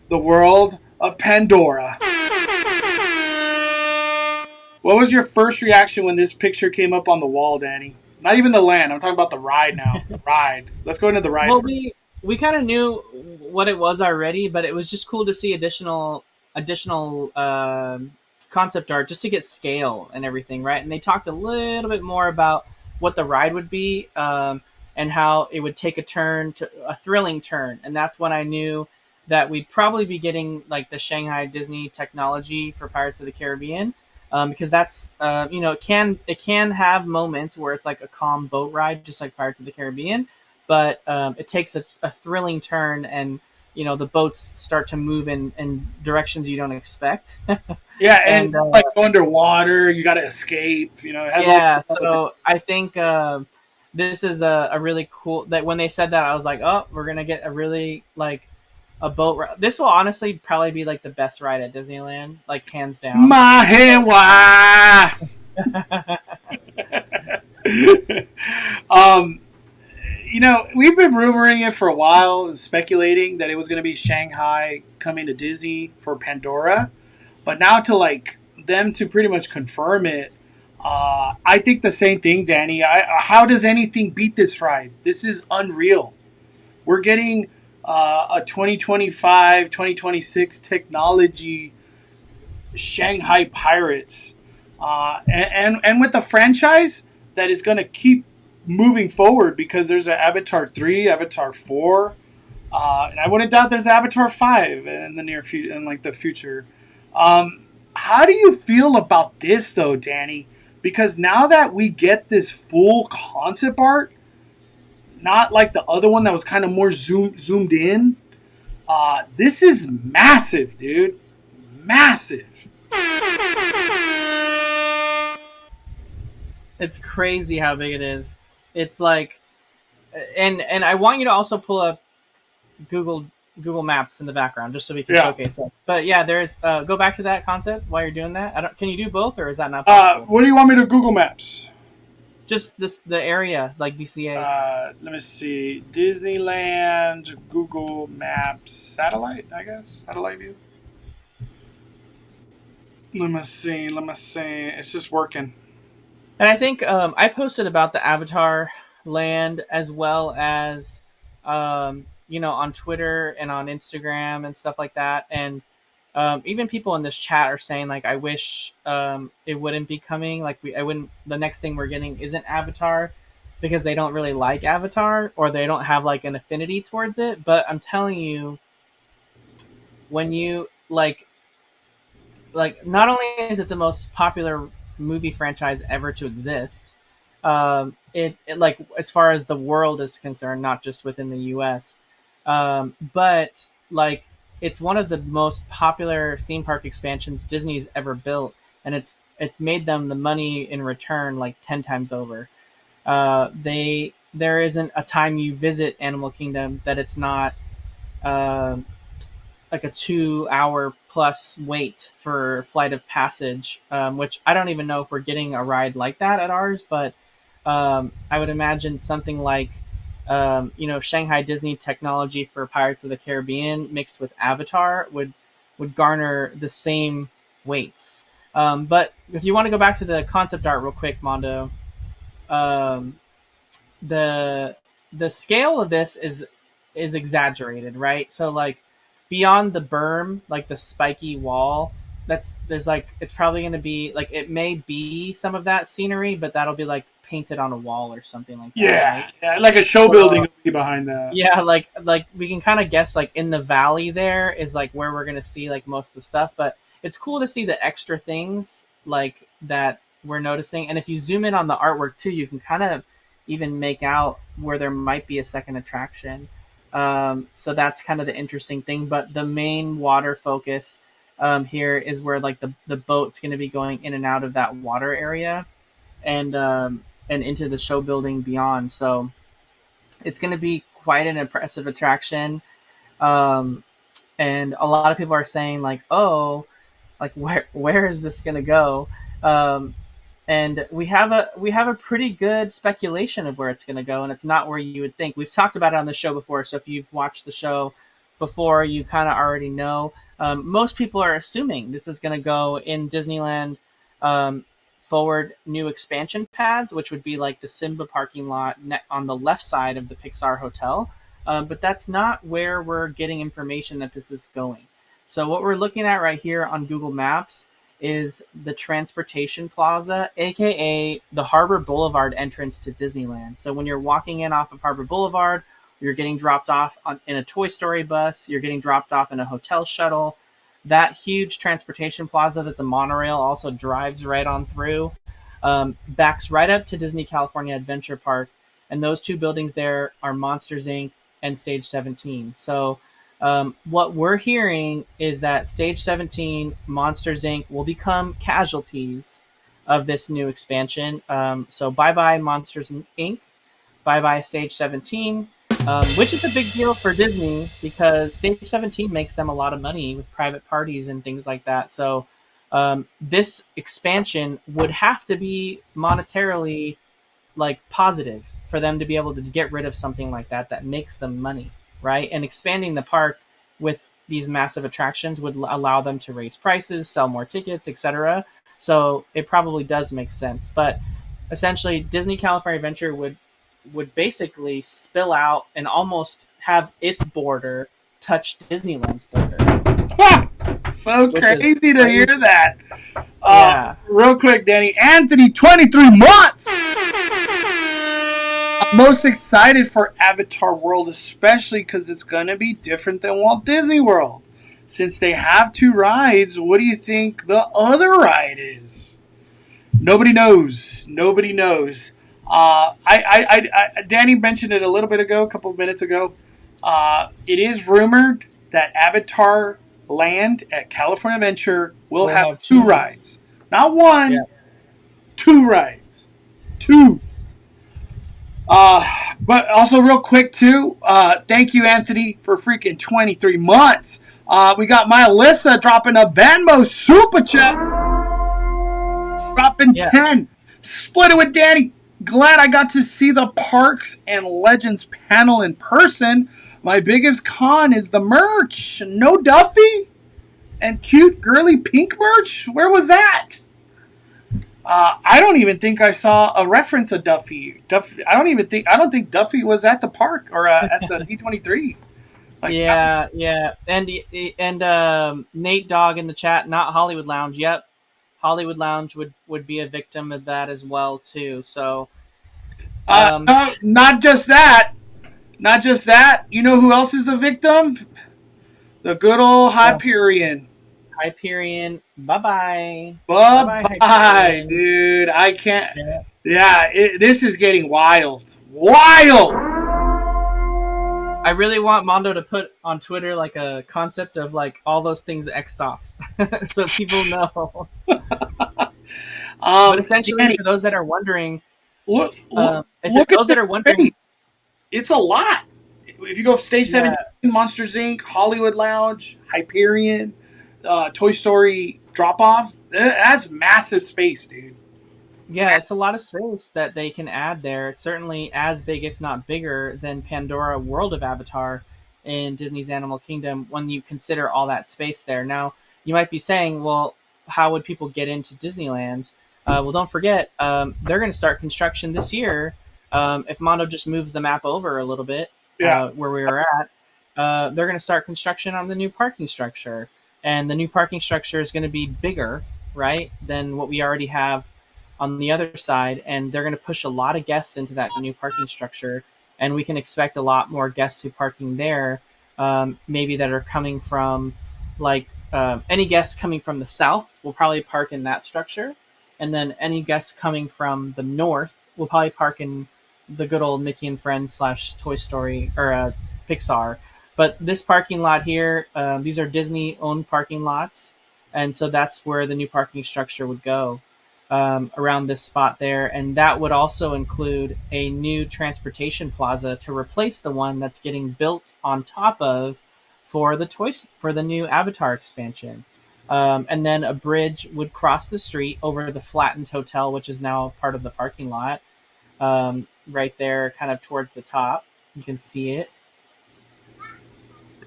the world of Pandora. What was your first reaction when this picture came up on the wall, Danny? Not even the land. I'm talking about the ride now. The ride. Let's go into the ride Well, first. we kind of knew what it was already, but it was just cool to see additional concept art just to get scale and everything, right? And they talked a little bit more about what the ride would be, and how it would take a thrilling turn, and that's when I knew that we'd probably be getting like the Shanghai Disney technology for Pirates of the Caribbean. Because that's it can have moments where it's like a calm boat ride, just like Pirates of the Caribbean, but it takes a thrilling turn, and the boats start to move in directions you don't expect. Yeah, and And like go underwater, you got to escape. It has all yeah, those elements. so I think this is a really cool, that when they said that, I was like, oh, we're gonna get a really like a boat ride. This will honestly probably be like the best ride at Disneyland, like hands down. Mahewa. um, we've been rumoring it for a while, speculating that it was going to be Shanghai coming to Disney for Pandora, but now to like them to pretty much confirm it, I think the same thing, Danny. How does anything beat this ride? This is unreal. We're getting a 2025, 2026 technology Shanghai Pirates, and with the franchise that is going to keep moving forward because there's an Avatar 3, Avatar 4, and I wouldn't doubt there's Avatar 5 in the near future, in like the future. How do you feel about this though, Danny? Because now that we get this full concept art, not like the other one that was kind of more zoomed in, this is massive, dude. Massive. It's crazy how big it is. It's like, and I want you to also pull up Google Google Maps in the background just so we can Yeah. showcase it. But yeah, there's go back to that concept while you're doing that. I don't. Can you do both, or is that not possible? What do you want me to Google Maps? Just the area like DCA. Let me see. Disneyland Google Maps satellite, I guess. Satellite view. Let me see. Let me see. It's just working. And I think I posted about the Avatar land as well as on Twitter and on Instagram and stuff like that. And even people in this chat are saying like, I wish it wouldn't be coming. Like I wouldn't. The next thing we're getting isn't Avatar because they don't really like Avatar or they don't have like an affinity towards it. But I'm telling you, when you not only is it the most popular movie franchise ever to exist, it like as far as the world is concerned, not just within the US, but like it's one of the most popular theme park expansions Disney's ever built, and it's made them the money in return like 10 times over. They There isn't a time you visit Animal Kingdom that it's not uh, like a 2 hour plus wait for Flight of Passage, which I don't even know if we're getting a ride like that at ours, but I would imagine something like Shanghai Disney technology for Pirates of the Caribbean mixed with Avatar would garner the same weights. But if you want to go back to the concept art real quick, Mondo, um, the the scale of this is exaggerated, right? So like beyond the berm, like the spiky wall, there's like it's probably going to be like it may be some of that scenery, but that'll be like painted on a wall or something like that, Yeah, right? yeah, like a show building So will be behind that. yeah, like we can kind of guess like in the valley there is like where we're going to see like most of the stuff, but it's cool to see the extra things like that we're noticing. And if you zoom in on the artwork too, you can kind of even make out where there might be a second attraction. So that's kind of the interesting thing. But the main water focus here is where like the boat's going to be going in and out of that water area, and into the show building beyond. So it's going to be quite an impressive attraction. Um, and a lot of people are saying like, oh, like where is this going to go? Um, and we have a pretty good speculation of where it's going to go, and it's not where you would think. We've talked about it on the show before, so if you've watched the show, before, you kind of already know. Most people are assuming this is going to go in Disneyland um, forward new expansion paths, which would be like the Simba parking lot on the left side of the Pixar Hotel. But that's not where we're getting information that this is going. So what we're looking at right here on Google Maps is the Transportation Plaza, aka the Harbor Boulevard entrance to Disneyland. So when you're walking in off of Harbor Boulevard, you're getting dropped off in a Toy Story bus, you're getting dropped off in a hotel shuttle. That huge transportation plaza that the monorail also drives right on through backs right up to Disney California Adventure Park. And those two buildings there are Monsters Inc. and Stage 17. So what we're hearing is that Stage 17, Monsters Inc. will become casualties of this new expansion. So bye-bye Monsters Inc., bye-bye Stage 17, which is a big deal for Disney because Stage 17 makes them a lot of money with private parties and things like that. So this expansion would have to be monetarily like positive for them to be able to get rid of something like that makes them money, right? And expanding the park with these massive attractions would allow them to raise prices, sell more tickets, etc. So it probably does make sense. But essentially, Disney California Adventure would basically spill out and almost have its border touch Disneyland's border. So crazy to hear that. Yeah. Real quick, Danny. Anthony, 23 months! I'm most excited for Avatar World, especially because it's going to be different than Walt Disney World. Since they have two rides, what do you think the other ride is? Nobody knows. Nobody knows. Danny mentioned it a little bit ago, a couple of minutes ago. It is rumored that Avatar Land at California Adventure will have two rides. Not one, two rides. Two. But also real quick too, thank you Anthony for freaking 23 months. We got my Alyssa dropping a Venmo super chat. Dropping 10. Split it with Danny. Glad I got to see the Parks and Legends panel in person. My biggest con is the merch. No Duffy and cute girly pink merch. Where was that? I don't even think I saw a reference of Duffy. I don't think Duffy was at the park or at the D23. And Nate Dogg in the chat, not Hollywood Lounge. Yep, Hollywood Lounge would be a victim of that as well too. So, no, not just that. Not just that. You know who else is a victim? The good old Hyperion. Hyperion, bye-bye. Bye-bye, dude. I can't. This is getting wild. Wild! I really want Mondo to put on Twitter like a concept of like all those things X'd off so people know. But essentially, Danny, for those that are wondering, look at that are wondering, it's a lot. If you go Stage 17, Monsters Inc., Hollywood Lounge, Hyperion, Toy Story drop-off, that's massive space, dude. Yeah, it's a lot of space that they can add there. It's certainly as big, if not bigger, than Pandora World of Avatar in Disney's Animal Kingdom when you consider all that space there. Now, you might be saying, well, how would people get into Disneyland? Well, don't forget, they're going to start construction this year. If Mondo just moves the map over a little bit, where we were at, they're going to start construction on the new parking structure. And the new parking structure is going to be bigger, right, than what we already have on the other side. And they're going to push a lot of guests into that new parking structure. And we can expect a lot more guests who parking there, maybe that are coming from, any guests coming from the south will probably park in that structure. And then any guests coming from the north will probably park in the good old Mickey and Friends / Toy Story or Pixar. But this parking lot here, these are Disney-owned parking lots, and so that's where the new parking structure would go, around this spot there. And that would also include a new transportation plaza to replace the one that's getting built on top of for the new Avatar expansion. And then a bridge would cross the street over the flattened hotel, which is now part of the parking lot, right there, kind of towards the top. You can see it.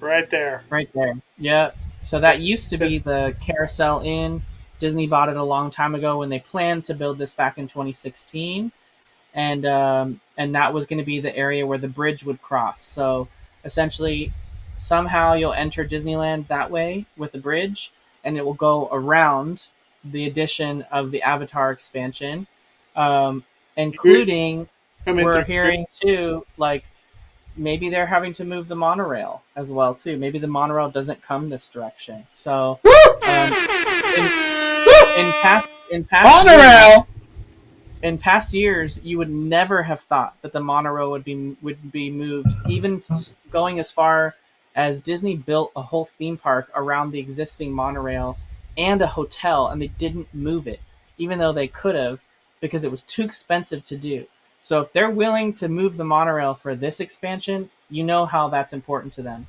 right there. Right there. Yep. So that used to be Yes. the Carousel Inn. Disney bought it a long time ago when they planned to build this back in 2016, and that was going to be the area where the bridge would cross. So essentially, somehow you'll enter Disneyland that way with the bridge, and it will go around the addition of the Avatar expansion, um, You including come in we're through here. hearing too like maybe they're having to move the monorail as well too. Maybe the monorail doesn't come this direction. So um, in in past years, Monorail. you would never have thought that the monorail would be moved, even going as far as Disney built a whole theme park around the existing monorail and a hotel, and they didn't move it, even though they could have, because it was too expensive to do. So if they're willing to move the monorail for this expansion, you know how that's important to them,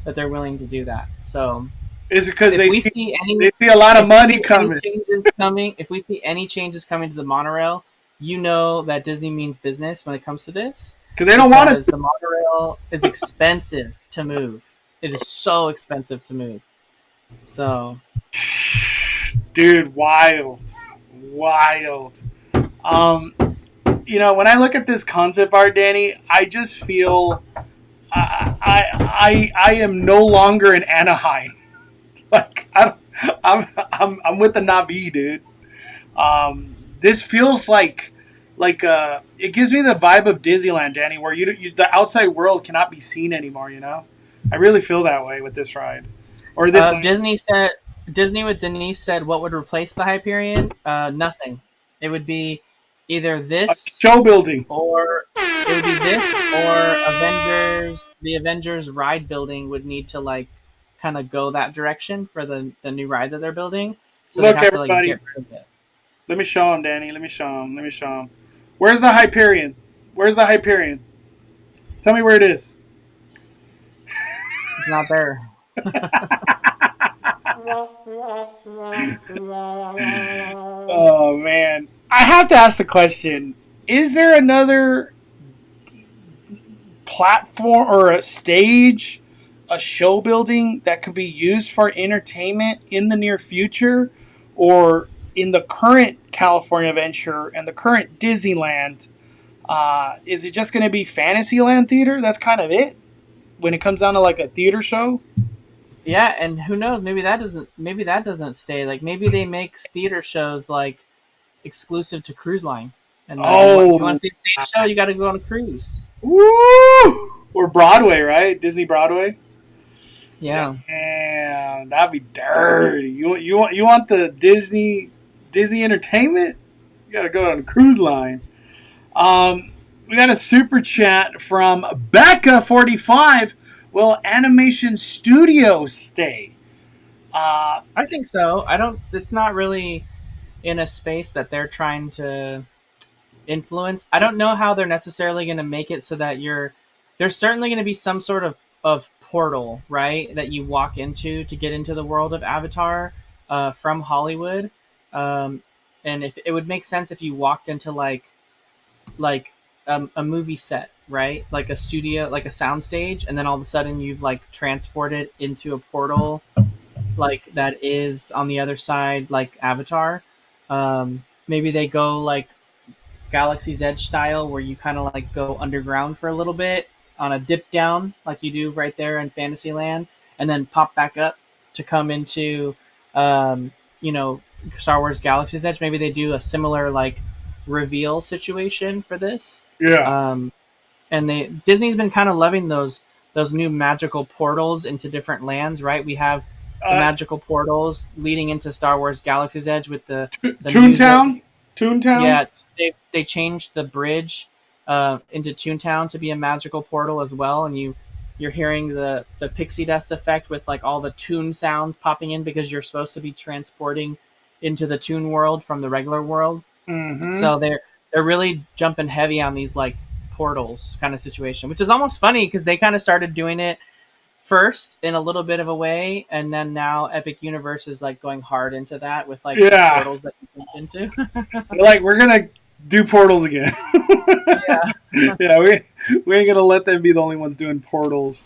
that they're willing to do that. So Is it because if we see they any see a lot of if we money see any coming? changes coming, if we see any changes coming to the monorail, you know that Disney means business when it comes to this, Because they don't want because to. the monorail is expensive to move. It is so expensive to move. So Dude, wild, wild. Um, when I look at this concept art, Danny, I just feel I am no longer in Anaheim. Like I'm with the Navi, dude. This feels like it gives me the vibe of Disneyland, Danny, where the outside world cannot be seen anymore. I really feel that way with this ride, or this like, Disney with Denise said what would replace the Hyperion? Nothing. It would be either a this show building. or it would be this or Avengers. The Avengers ride building would need to like kind of go that direction for the new ride that they're building. So they'd Look, have to like everybody, get rid of it. let me show him, Danny. Let me show him. Let me show him. Where's the Hyperion? Where's the Hyperion? Tell me where it is. It's not there. Oh man, I have to ask the question: is there another platform or a stage, a show building that could be used for entertainment in the near future, or in the current California Adventure and the current Disneyland? Is it just going to be Fantasyland Theater? That's kind of it when it comes down to like a theater show. Yeah, and who knows? Maybe that doesn't stay. Like maybe they make theater shows like exclusive to cruise line. And if you want Oh, to see a stage show, you got to go on a cruise. woo! Or Broadway, right? Disney Broadway. Yeah. Damn, that'd be dirty. You want the Disney entertainment? You gotta go on a cruise line. We got a super chat from Becca45. Will animation studios stay? I think so. I don't. It's not really in a space that they're trying to influence. I don't know how they're necessarily going to make it so that there's certainly going to be some sort of portal, right, that you walk into to get into the world of Avatar from Hollywood. And if it would make sense if you walked into like a movie set, right, like a studio, like a soundstage, and then all of a sudden you've like transported into a portal like that is on the other side, like Avatar. Maybe they go like Galaxy's Edge style, where you kind of like go underground for a little bit on a dip down, like you do right there in Fantasyland, and then pop back up to come into, um, you know, Star Wars Galaxy's Edge. Maybe they do a similar like reveal situation for this. Yeah. Um, and Disney's been kind of loving those new magical portals into different lands, right? We have the Uh, magical portals leading into Star Wars Galaxy's Edge with the music. Toontown. Toontown. Yeah, they changed the bridge into Toontown to be a magical portal as well, and you're hearing the pixie dust effect with like all the Toon sounds popping in because you're supposed to be transporting into the Toon world from the regular world. Mm-hmm. So they're really jumping heavy on these like portals kind of situation, which is almost funny because they kind of started doing it first in a little bit of a way, and then now Epic Universe is like going hard into that with like Yeah. portals that you jump into. We're gonna do portals again. Yeah. Yeah, we ain't gonna let them be the only ones doing portals.